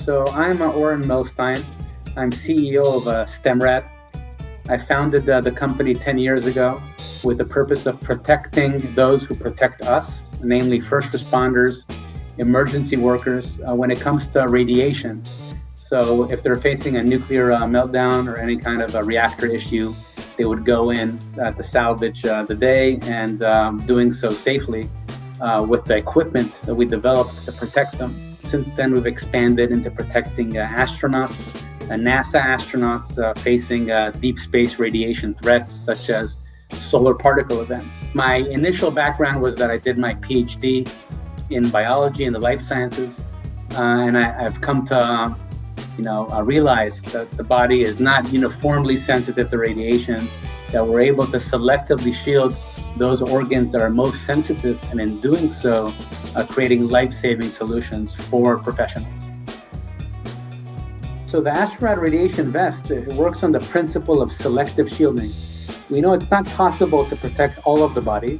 So I'm Oren Milstein. I'm CEO of StemRad. I founded the company 10 years ago with the purpose of protecting those who protect us, namely first responders, emergency workers, when it comes to radiation. So if they're facing a nuclear meltdown or any kind of a reactor issue, they would go in to salvage the day, and doing so safely with the equipment that we developed to protect them. Since then, we've expanded into protecting astronauts, NASA astronauts facing deep space radiation threats such as solar particle events. My initial background was that I did my PhD in biology and the life sciences, and I've come to realize that the body is not uniformly sensitive to radiation, that we're able to selectively shield those organs that are most sensitive, and in doing so, creating life-saving solutions for professionals. So the StemRad radiation vest, it works on the principle of selective shielding. We know it's not possible to protect all of the body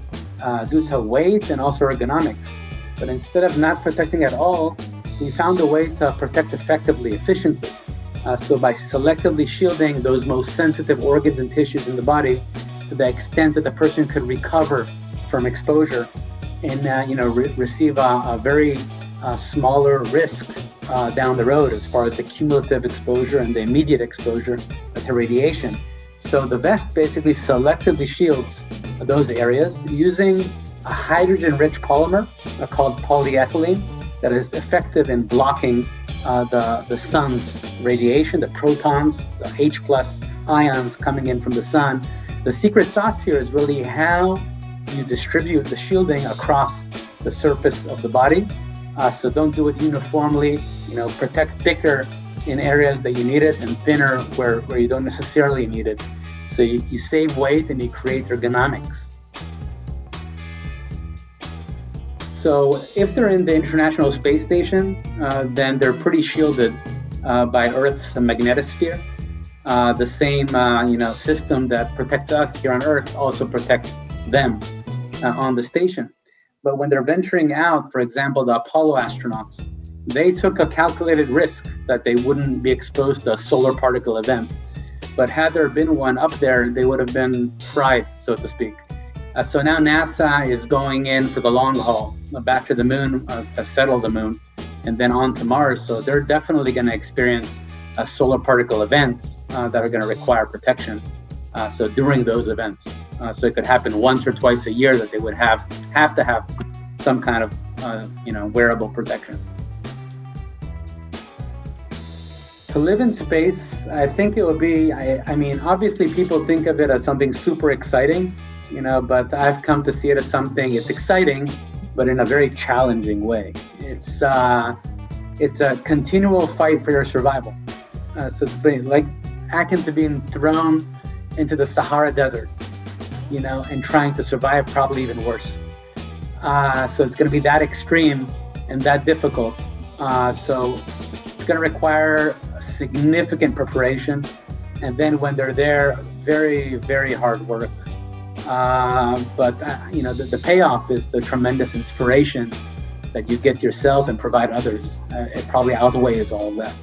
due to weight and also ergonomics. But instead of not protecting at all, we found a way to protect effectively, efficiently. So by selectively shielding those most sensitive organs and tissues in the body to the extent that the person could recover from exposure and receive a very smaller risk down the road as far as the cumulative exposure and the immediate exposure to radiation. So the vest basically selectively shields those areas using a hydrogen-rich polymer called polyethylene that is effective in blocking the sun's radiation, the protons, the H+ ions coming in from the sun. The secret sauce here is really how you distribute the shielding across the surface of the body. So don't do it uniformly, protect thicker in areas that you need it and thinner where you don't necessarily need it. So you save weight and you create ergonomics. So if they're in the International Space Station, then they're pretty shielded by Earth's magnetosphere. The same system that protects us here on Earth also protects them on the station. But when they're venturing out, for example, the Apollo astronauts, they took a calculated risk that they wouldn't be exposed to a solar particle event. But had there been one up there, they would have been fried, so to speak. So now NASA is going in for the long haul, back to the moon, to settle the moon, and then on to Mars. So they're definitely going to experience solar particle events that are going to require protection. So during those events, so it could happen once or twice a year that they would have to have some kind of wearable protection. To live in space, I think it would be, obviously people think of it as something super exciting, but I've come to see it as it's exciting, but in a very challenging way. It's a continual fight for your survival. So it's like akin to being thrown into the Sahara Desert, and trying to survive, probably even worse. So it's going to be that extreme and that difficult. So it's going to require significant preparation, and then when they're there, very, very hard work. But the payoff is the tremendous inspiration that you get yourself and provide others. It probably outweighs all of that.